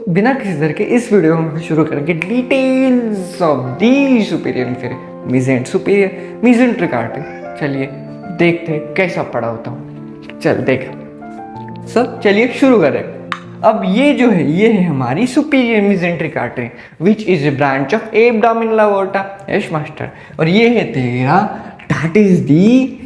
बिना किसी तरह के इस वीडियो को हम शुरू करेंगे details of the superior inferior mesenteric superior mesenteric artery. चलिए देखते हैं कैसा पढ़ा होता हूँ। चल देख सब, चलिए शुरू करें। अब ये जो है ये है हमारी superior mesenteric artery which is a branch of abdominal aorta. Yes master. और ये है तेरा that is the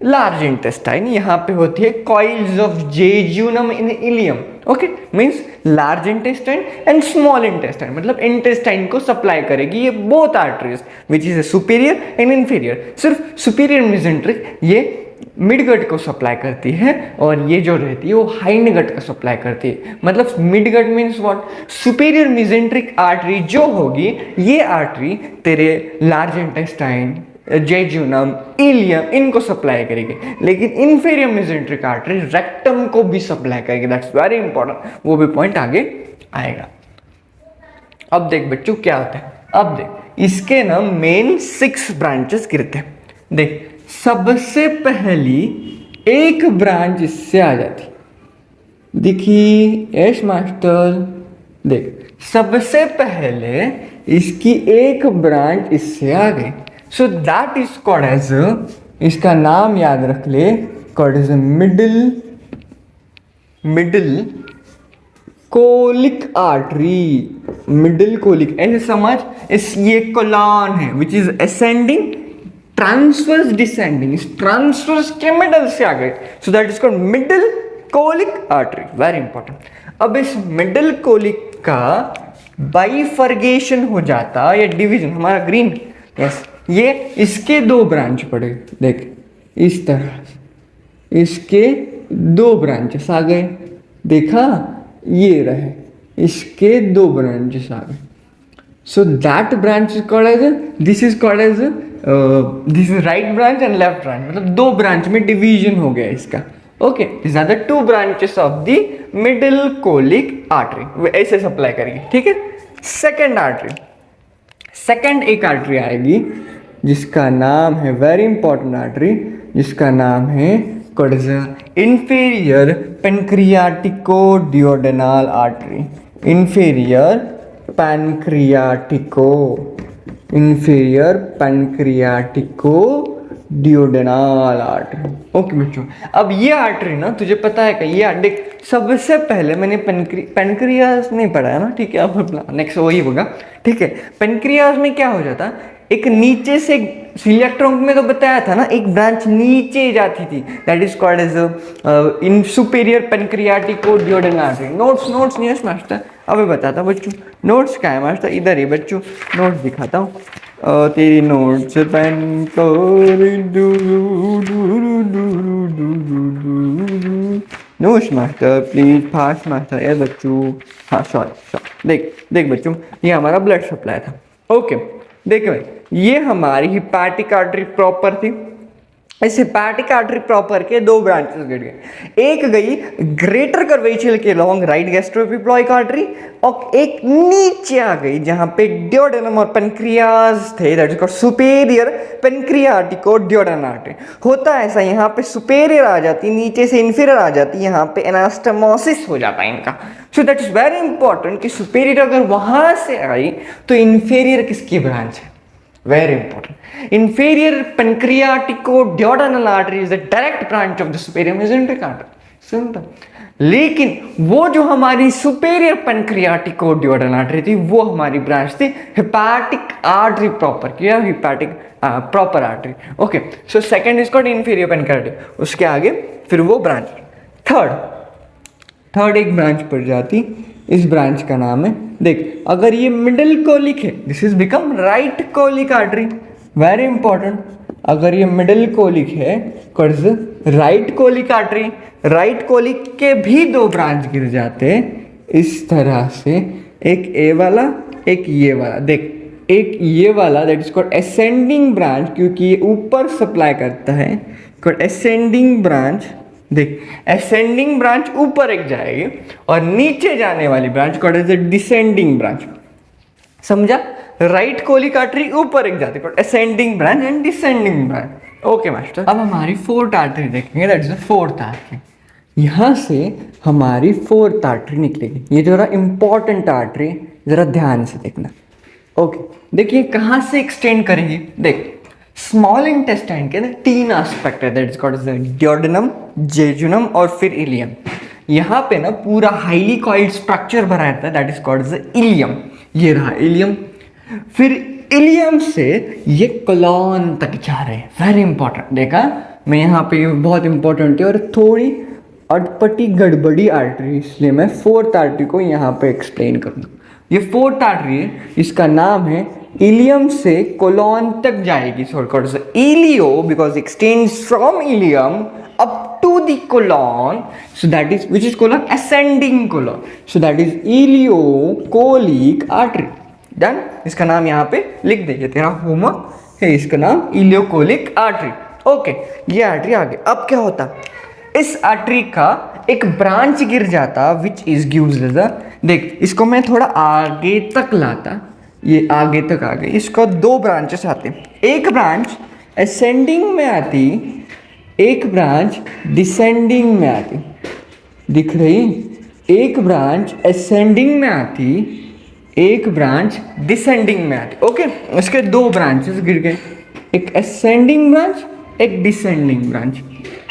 large intestine. यहाँ पे होती है coils of jejunum in ileum. Okay, means large intestine and small intestine, मतलब इंटेस्टाइन को सप्लाई करेगी ये both arteries which is a superior and inferior. सिर्फ सुपीरियर मीजेंट्रिक ये मिड गट को सप्लाई करती है और ये जो रहती है वो हाइंड गट का सप्लाई करती है। मतलब mid gut means what, superior mesenteric artery जो होगी ये आर्टरी तेरे लार्ज इंटेस्टाइन जेजुनम इलियम इनको सप्लाई करेगी, लेकिन इंफीरियर मीजेंट्रिक आर्टरी रेक्टम को भी सप्लाई करेगी। दैट्स वेरी इंपॉर्टेंट, वो भी पॉइंट आगे आएगा। अब देख बच्चों क्या होता है। अब देख इसके ना मेन 6 ब्रांचेस गिरते हैं। देख सबसे पहली एक ब्रांच इससे आ जाती, देखिए यस मास्टर। देख सबसे पहले इसकी एक ब्रांच इससे आ गई, so that is called as, इसका नाम याद रख ले, called as middle colic artery. Middle colic ऐसे समझ, इस ये कोलॉन है which is ascending transverse descending, इस ट्रांसवर्स के मिडल से आ गए, so that is called middle colic artery. Very important. अब इस मिडिल कोलिक का बाइफर्गेशन हो जाता या डिवीजन, हमारा ग्रीन, यस, ये इसके 2 ब्रांच पड़े। देख इस तरह इसके 2 ब्रांचेस आ गए, देखा ये रहे, इसके 2 ब्रांचेस आ गए। So that branch is called as, this is called as, this is right branch and left branch, मतलब 2 ब्रांच में डिवीजन हो गया इसका। Okay, this are the 2 branches of the middle colic artery, ऐसे सप्लाई करेगी। ठीक है। सेकेंड आर्टरी, सेकेंड एक आर्टरी आएगी जिसका नाम है, वेरी इंपॉर्टेंट आर्टरी, जिसका नाम है inferior pancreatico duodenal artery. Inferior pancreatico, inferior pancreatico duodenal artery. Okay बच्चों, अब ये आर्टरी ना तुझे पता है क्या, ये देख सबसे पहले मैंने पेनक्रियाज नहीं पढ़ा है ना, ठीक है, अब अपना नेक्स्ट वही होगा। ठीक है, पेनक्रियाज में क्या हो जाता, एक नीचे से सीलियाक ट्रंक में तो बताया था ना, एक ब्रांच नीचे जाती थी, that is called as in superior pancreatico duodenal artery. Notes नहीं है मास्टर, अभी बताता बच्चों, नोट्स क्या है मास्टर, इधर ही बच्चों नोट्स दिखाता हूँ। तेरी notes pen notes master please fast master. ये बच्चों, हाँ सॉरी, देख बच्चों, ये हमारा ब्लड सप्लाई था। ओके देखो भाई, ये हमारी हिपैटिक आर्टरी प्रॉपर थी। इस हिपैटिक आर्टरी प्रॉपर के 2 ब्रांचेस गिर गए, एक गई ग्रेटर कर्वेचर के लॉन्ग राइट गैस्ट्रोएपिप्लॉइक आर्टरी, और एक नीचे आ गई जहां पे डियोडेनम और पेनक्रियाज थे, that is called superior pancreatico duodenal artery. होता ऐसा, यहाँ पे सुपीरियर आ जाती, नीचे से इंफीरियर आ जाती, यहाँ पे एनास्टमोसिस हो जाता है इनका। So that is very important कि सुपीरियर अगर वहां से आई तो इंफीरियर किसकी ब्रांच है, very important. Inferior pancreatico duodenal artery is the direct branch of the superior mesenteric artery. Simple. लेकिन वो जो हमारी सुपीरियर पेनक्रियाटिको डियोडेनल आर्टरी थी वो हमारी ब्रांच थी हिपैटिक आर्टरी प्रॉपर की, या hepatic proper artery. Okay, so second is called inferior pancreatic, उसके आगे फिर वो ब्रांच। थर्ड एक ब्रांच पड़ जाती, इस ब्रांच का नाम है, देख अगर ये मिडिल कोलिक है, this is become right colic artery. Very important, अगर ये मिडिल कोलिक है, right colic artery, right colic के भी 2 ब्रांच गिर जाते इस तरह से, एक ए वाला एक ये वाला। देख एक ये वाला that is called ascending branch, क्योंकि ये ऊपर सप्लाई करता है, कॉल्ड असेंडिंग ब्रांच। देख असेंडिंग ब्रांच ऊपर एक जाएगी और नीचे जाने वाली branch called as descending branch. समझा, राइट कोलिक आर्टरी ऊपर एक जाती है, ascending branch and descending branch. Okay master, अब हमारी 4th आर्टरी देखेंगे, that is the 4th artery. यहाँ से हमारी फोर्थ आर्टरी निकलेगी। ये जरा इंपॉर्टेंट आर्टरी, जरा ध्यान से देखना। ओके, देखिए कहाँ से एक्सटेंड करेंगे। देख, स्मॉल इंटेस्टाइन के ना 3 एस्पेक्ट है, दैट इज कॉल्ड डियोडेनम, जेजुनम और फिर इलियम। यहाँ पे ना पूरा हाईली कॉइल्ड स्ट्रक्चर भरा रहता है, दैट इज कॉल्ड इलियम। ये रहा इलियम। फिर इलियम से ये कोलॉन तक जा रहे हैं, वेरी इंपॉर्टेंट। देखा मैं यहाँ पे, बहुत इंपॉर्टेंट है और थोड़ी अटपटी गड़बड़ी आर्टरी, इसलिए मैं फोर्थ आर्टरी को यहाँ पे एक्सप्लेन करूँगा। ये फोर्थ आर्टरी है, इसका नाम है इलियम से कोलॉन तक जाएगी। So called ileo because extends from ileum up to the colon, so that is, which is colon, ascending colon, so that is ileocolic artery. Done. इसका नाम यहाँ पे लिख दे, तेरा होमवर्क है, इसका नाम इलियोकोलिक आर्टरी। ओके, ये आर्टरी आगे। अब क्या होता, इस आर्टरी का एक ब्रांच गिर जाता विच इज गिव्स द, देख इसको मैं थोड़ा आगे तक लाता, ये आगे तक आ गई। इसको 2 ब्रांचेस आते, एक ब्रांच असेंडिंग में आती, एक ब्रांच डिसेंडिंग में आती। दिख रही, एक ब्रांच असेंडिंग में आती, एक ब्रांच डिसेंडिंग में आती। ओके, इसके 2 ब्रांचेस गिर गए, एक असेंडिंग ब्रांच, एक descending branch.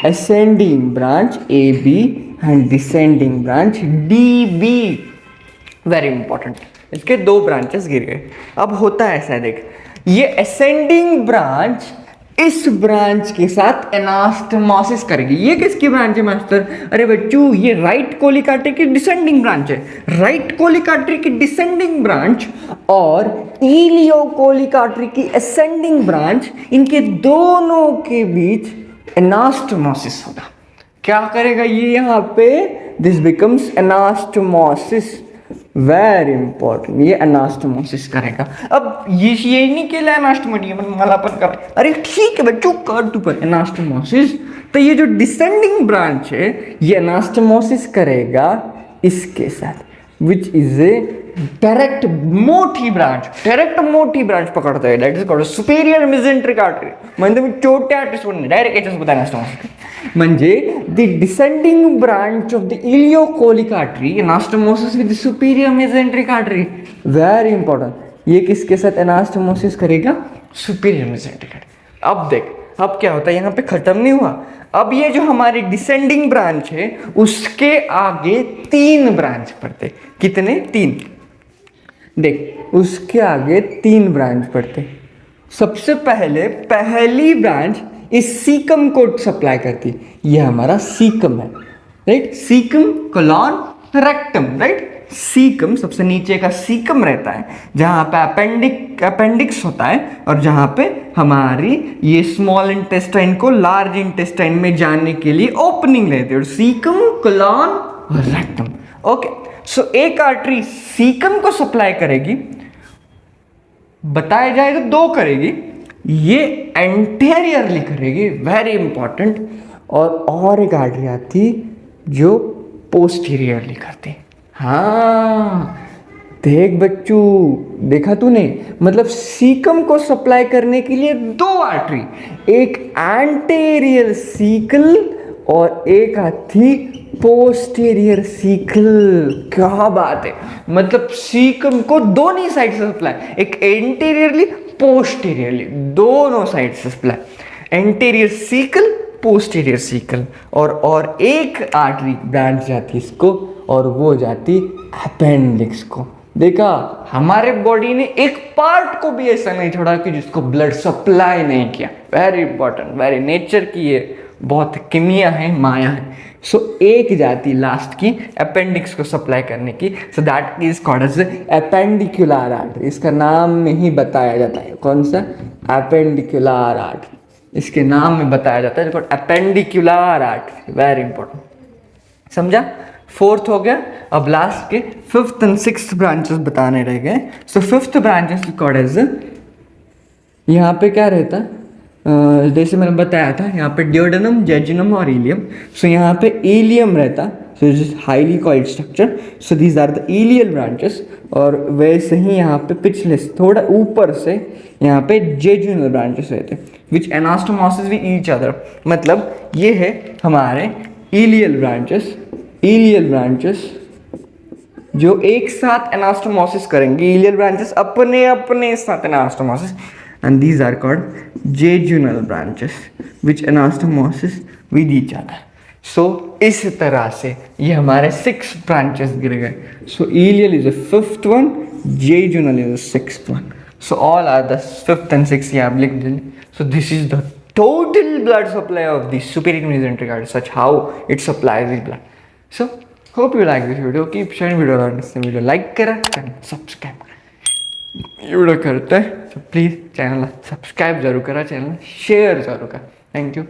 Ascending branch A B and descending branch D B, very important. इसके 2 ब्रांचेस गिर गए। अब होता है ऐसा, देख ये असेंडिंग ब्रांच इस ब्रांच के साथ एनास्टमोसिस करेगी। ये किसकी ब्रांच है मास्टर? अरे बच्चों, ये राइट कोलिक आर्टरी की डिसेंडिंग ब्रांच है। राइट कोलिक आर्टरी की डिसेंडिंग ब्रांच और इलियोकोलिक आर्टरी की असेंडिंग ब्रांच, इनके दोनों के बीच एनास्टमोसिस होगा। क्या करेगा ये यहाँ पे? This becomes anastomosis, very important. ये एनास्टमोसिस करेगा। अब ये नहीं केला एनास्टोमोटी मला पण कर, अरे ठीक है बच्चों, कर तू पर एनास्टमोसिस। तो ये जो डिसेंडिंग ब्रांच है ये एनास्टमोसिस करेगा इसके साथ, विच इज ए डायरेक्ट मोठी ब्रांच। डायरेक्ट मोठी ब्रांच पकडता है, that is called superior mesenteric artery. म्हणजे तुम्ही छोट्या आर्टरीज पण डायरेक्ट याच्याच होता एनास्टमोसिस, म्हणजे the descending branch of the ileocolic artery anastomosis with superior mesenteric artery, very important. ये किसके साथ एनास्टमोसिस करेगा? Superior mesenteric artery. अब देख, अब क्या होता है, यहाँ पे खत्म नहीं हुआ। अब ये जो हमारी डिसेंडिंग ब्रांच है उसके आगे 3 ब्रांच पड़ते। कितने? 3। देख, उसके आगे 3 ब्रांच पड़ते। सबसे पहले पहली ब्रांच इस सीकम को सप्लाई करती, ये हमारा सीकम है, right? Caecum colon rectum, right? Caecum सबसे नीचे का सीकम रहता है, जहाँ पे अपेंडिक्स होता है और जहाँ पे हमारी ये स्मॉल इंटेस्टाइन को लार्ज इंटेस्टाइन में जाने के लिए ओपनिंग रहती है, और सीकम, कोलॉन और रेक्टम। ओके, सो एक आर्टरी सीकम को सप्लाई करेगी, बताया जाए तो 2 करेगी, ये एंटेरियरली करेगी, वेरी इंपॉर्टेंट। और एक आर्टरी आती जो पोस्टीरियरली करती। हाँ देख बच्चों, देखा तूने, मतलब सीकम को सप्लाई करने के लिए 2 आर्टरी, एक एंटेरियर सीकल और एक आती पोस्टीरियर सीकल। क्या बात है, मतलब सीकम को दोनों साइड से सप्लाई, एक एंटेरियरली पोस्टीरियरली, दोनों साइड से supply, anterior sickle, posterior sickle. और एक आर्टरी ब्रांच जाती इसको, और वो जाती अपेंडिक्स को। देखा, हमारे बॉडी ने एक पार्ट को भी ऐसा नहीं छोड़ा कि जिसको ब्लड सप्लाई नहीं किया। वेरी इंपॉर्टेंट, वेरी नेचर की ये बहुत किमिया है, माया है। सो एक जाती लास्ट की अपेंडिक्स को सप्लाई करने की, so that is called as appendicular artery. इसका नाम में ही बताया जाता है, कौन सा? एपेंडिकुलर आर्टरी, इसके नाम में बताया जाता है एपेंडिकुलर आर्टरी, वेरी इंपॉर्टेंट। समझा? 4th हो गया। अब लास्ट के 5th and 6th ब्रांचेस बताने रह गए। सो 5th ब्रांचेस कॉल्ड एज, यहाँ पे क्या रहता, जैसे मैंने बताया था, यहाँ पे डियोडेनम, जेजुनम और इलियम। सो यहाँ पे इलियम रहता, so this is highly coiled structure, so these are the ileal branches. और वैसे ही यहाँ पे पिछले थोड़ा ऊपर से यहाँ पे जेजुनल ब्रांचेस रहते, विच एनास्टोमोसिस विद ईच अदर। मतलब ये है हमारे इलियल ब्रांचेस जो एक साथ एनास्टोमोसिस करेंगे, इलियल ब्रांचेस अपने अपने साथ anastomosis, and these are called jejunal branches which anastomosis with each other. So इस तरह से ये हमारे 6 ब्रांचेस गिर गए। So ileal is the 5th one, jejunal is the 6th one. So all are the 5th and 6th you have linked in. So this is the total blood supply of the superior mesenteric artery, such how it supplies the blood. So hope you like this video. Keep sharing video, video like करा, channel subscribe करा. ये video करते हैं तो please channel subscribe जरूर करा, channel share जरूर करा. Thank you.